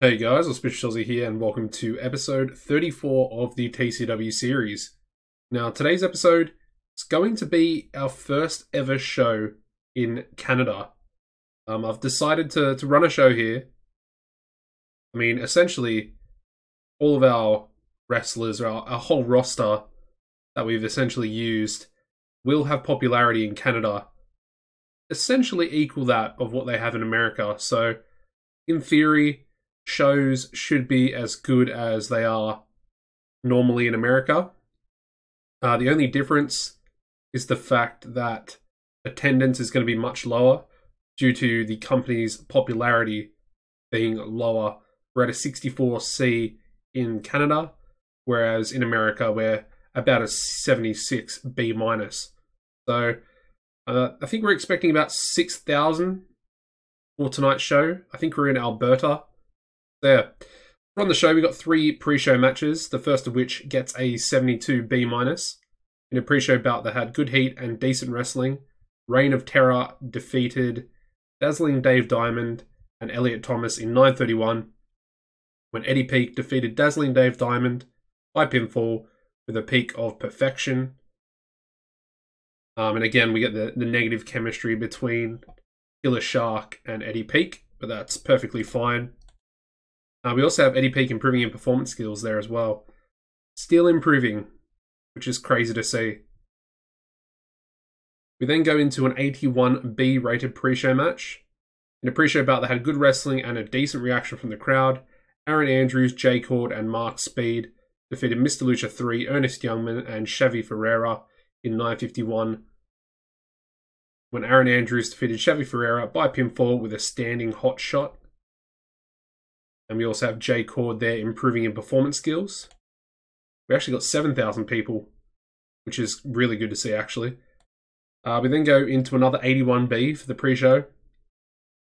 Hey guys, AuspiciousAussie here, and welcome to episode 34 of the TEW series. Now, today's episode is going to be our first ever show in Canada. I've decided to run a show here. I mean, essentially, all of our wrestlers, or our whole roster that we've essentially used, will have popularity in Canada, essentially equal that of what they have in America. So, in theory, shows should be as good as they are normally in America. The only difference is the fact that attendance is going to be much lower due to the company's popularity being lower. We're at a 64C in Canada, whereas in America we're about a 76B-. So I think we're expecting about 6,000 for tonight's show. I think we're in Alberta. There. On the show, we got 3 pre-show matches, the first of which gets a 72B-. In a pre-show bout that had good heat and decent wrestling, Reign of Terror defeated Dazzling Dave Diamond and Elliot Thomas in 9:31, when Eddie Peak defeated Dazzling Dave Diamond by pinfall with a peak of perfection. And again, we get the negative chemistry between Killer Shark and Eddie Peak, but that's perfectly fine. We also have Eddie Peak improving in performance skills there as well. Still improving, which is crazy to see. We then go into an 81B rated pre-show match. In a pre-show bout that had good wrestling and a decent reaction from the crowd, Aaron Andrews, Jay Cord, and Mark Speed defeated Mr. Lucha 3, Ernest Youngman, and Chevy Ferreira in 9:51, when Aaron Andrews defeated Chevy Ferreira by pinfall with a standing hot shot. And we also have Jay Cord there improving in performance skills. We actually got 7,000 people, which is really good to see, actually. We then go into another 81B for the pre-show.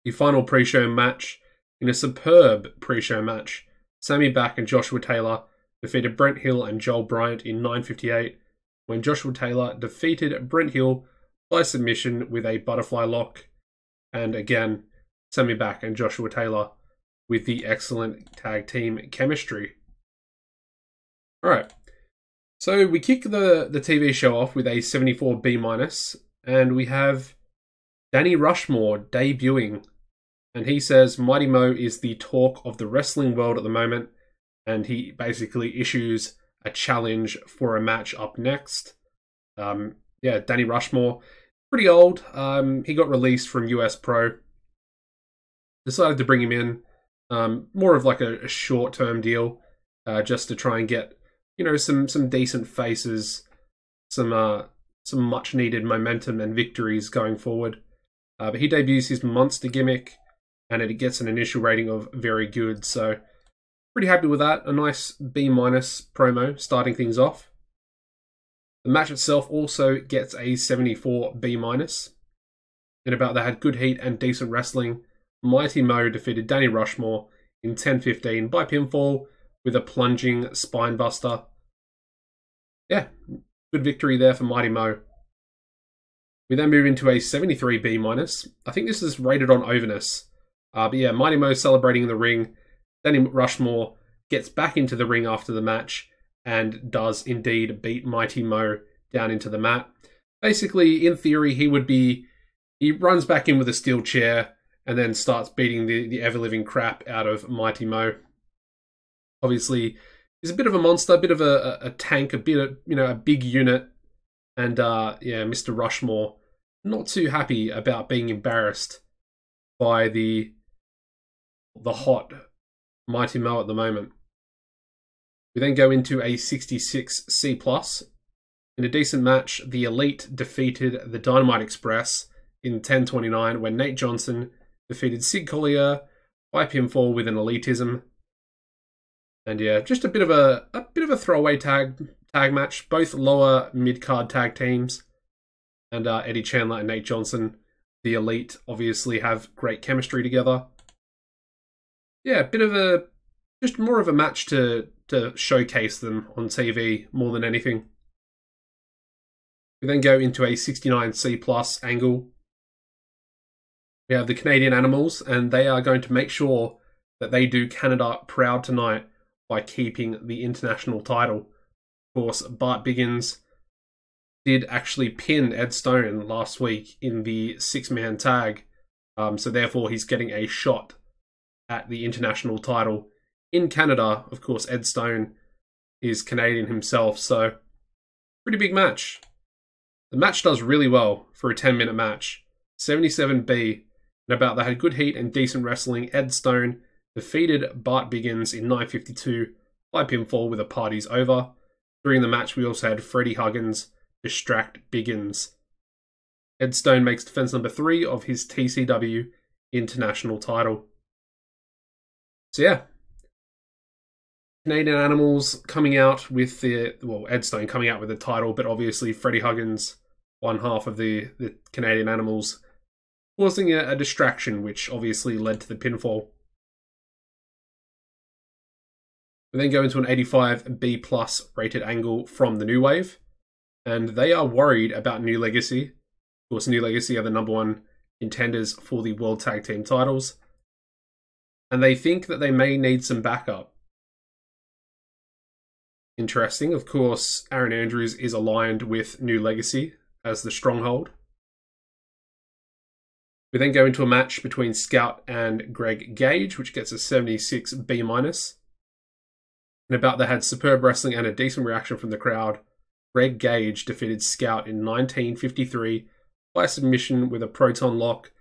The final pre-show match, in a superb pre-show match, Sammy Back and Joshua Taylor defeated Brent Hill and Joel Bryant in 9:58, when Joshua Taylor defeated Brent Hill by submission with a butterfly lock. And again, Sammy Back and Joshua Taylor with the excellent tag team chemistry. Alright, so we kick the TV show off with a 74B-, and we have Danny Rushmore debuting. And he says Mighty Mo is the talk of the wrestling world at the moment, and he basically issues a challenge for a match up next. Danny Rushmore, pretty old. He got released from US Pro. Decided to bring him in. More of like a short-term deal, just to try and get, some decent faces, some much-needed momentum and victories going forward. But he debuts his monster gimmick, and it gets an initial rating of very good. So, pretty happy with that. A nice B- promo starting things off. The match itself also gets a 74B-. In about that had good heat and decent wrestling. Mighty Mo defeated Danny Rushmore in 10:15 by pinfall with a plunging spinebuster. Yeah, good victory there for Mighty Mo. We then move into a 73B-. I think this is rated on overness. But yeah, Mighty Mo celebrating in the ring. Danny Rushmore gets back into the ring after the match and does indeed beat Mighty Mo down into the mat. Basically, in theory, he runs back in with a steel chair and then starts beating the ever-living crap out of Mighty Mo. Obviously, he's a bit of a monster, a bit of a tank, a bit of, a big unit. And, Mr. Rushmore, not too happy about being embarrassed by the hot Mighty Mo at the moment. We then go into a 66C+. In a decent match, the Elite defeated the Dynamite Express in 10:29, when Nate Johnson defeated Sid Collier by pinfall with an elitism. And yeah, just a bit of a throwaway tag match. Both lower mid-card tag teams. And Eddie Chandler and Nate Johnson, the Elite, obviously have great chemistry together. Yeah, just more of a match to showcase them on TV more than anything. We then go into a 69C+ angle. We have the Canadian Animals, and they are going to make sure that they do Canada proud tonight by keeping the international title. Of course, Bart Biggins did actually pin Ed Stone last week in the 6-man tag, so therefore he's getting a shot at the international title in Canada. Of course, Ed Stone is Canadian himself, so pretty big match. The match does really well for a 10-minute match. 77B, and about they had good heat and decent wrestling. Ed Stone defeated Bart Biggins in 9:52 by pinfall with a party's over. During the match, we also had Freddie Huggins distract Biggins. Ed Stone makes defense number 3 of his TCW international title. So yeah, Canadian Animals coming out with Ed Stone coming out with the title, but obviously Freddie Huggins, one half of the Canadian Animals, causing a distraction, which obviously led to the pinfall. We then go into an 85B+ rated angle from the New Wave, and they are worried about New Legacy. Of course, New Legacy are the #1 contenders for the World Tag Team titles, and they think that they may need some backup. Interesting. Of course, Aaron Andrews is aligned with New Legacy as the Stronghold. We then go into a match between Scout and Greg Gage, which gets a 76B-. And about they had superb wrestling and a decent reaction from the crowd. Greg Gage defeated Scout in 19:53 by submission with a proton lock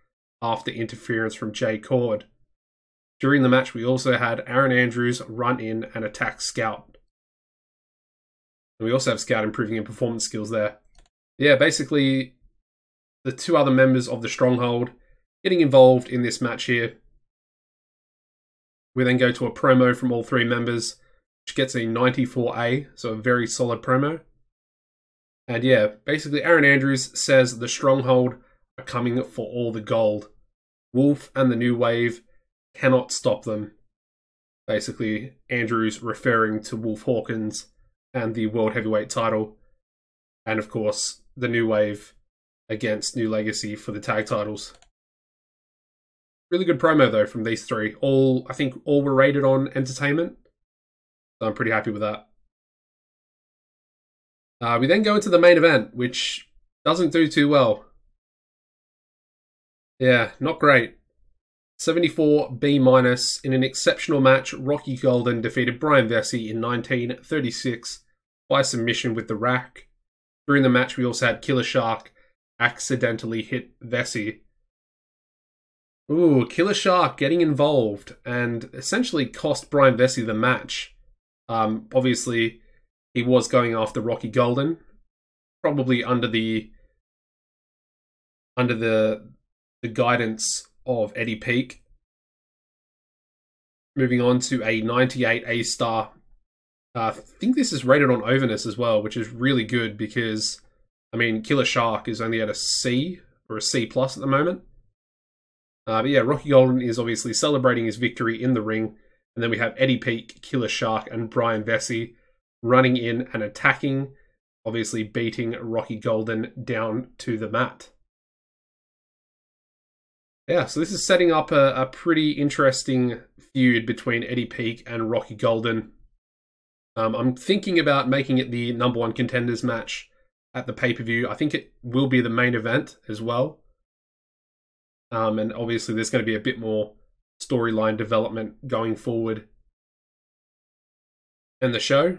after interference from Jay Cord. During the match, we also had Aaron Andrews run in and attack Scout. And we also have Scout improving in performance skills there. Yeah, basically, the 2 other members of the Stronghold getting involved in this match here. We then go to a promo from all 3 members, which gets a 94A, so a very solid promo. And yeah, basically Aaron Andrews says the Stronghold are coming for all the gold. Wolf and the New Wave cannot stop them. Basically, Andrews referring to Wolf Hawkins and the World Heavyweight title. And of course, the New Wave against New Legacy for the tag titles. Really good promo though from these 3. I think all were rated on entertainment. So I'm pretty happy with that. We then go into the main event, which doesn't do too well. Yeah, not great. 74B- in an exceptional match, Rocky Golden defeated Brian Vesey in 1936 by submission with the rack. During the match, we also had Killer Shark accidentally hit Vesey. Ooh, Killer Shark getting involved and essentially cost Brian Vesey the match. Obviously, he was going after Rocky Golden, probably under the guidance of Eddie Peake. Moving on to a 98 A-star. I think this is rated on overness as well, which is really good because, I mean, Killer Shark is only at a C or a C+ at the moment. But yeah, Rocky Golden is obviously celebrating his victory in the ring. And then we have Eddie Peake, Killer Shark, and Brian Vesey running in and attacking, obviously beating Rocky Golden down to the mat. Yeah, so this is setting up a pretty interesting feud between Eddie Peake and Rocky Golden. I'm thinking about making it the #1 contenders match at the pay-per-view. I think it will be the main event as well. And obviously there's going to be a bit more storyline development going forward. And the show,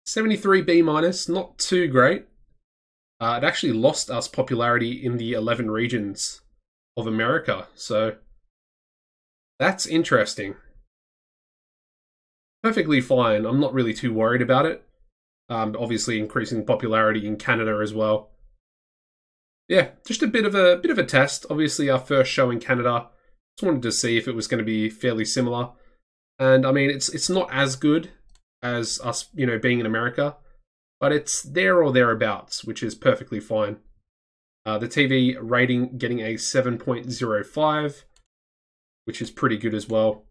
73B-, not too great. It actually lost us popularity in the 11 regions of America, so that's interesting. Perfectly fine. I'm not really too worried about it. Obviously increasing popularity in Canada as well. Yeah, just a bit of a test. Obviously our first show in Canada. Just wanted to see if it was going to be fairly similar. And I mean, it's not as good as us, being in America, but it's there or thereabouts, which is perfectly fine. The TV rating getting a 7.05, which is pretty good as well.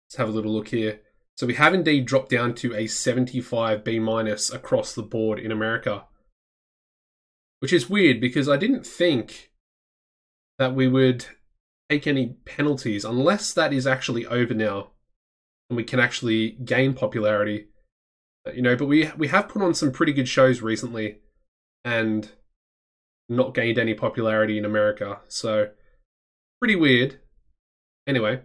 Let's have a little look here. So we have indeed dropped down to a 75B- across the board in America, which is weird because I didn't think that we would take any penalties unless that is actually over now and we can actually gain popularity. You know, but we have put on some pretty good shows recently and not gained any popularity in America, so pretty weird. Anyway,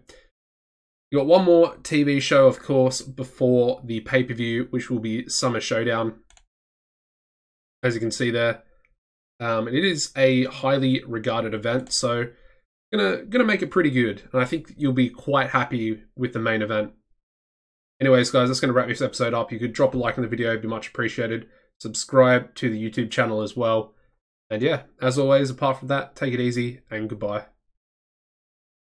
you got one more TV show, of course, before the pay-per-view, which will be Summer Showdown, as you can see there. And it is a highly regarded event, so gonna make it pretty good, and I think you'll be quite happy with the main event. Anyways, guys, that's going to wrap this episode up. You could drop a like on the video, it'd be much appreciated. Subscribe to the YouTube channel as well. And yeah, as always, apart from that, take it easy and goodbye.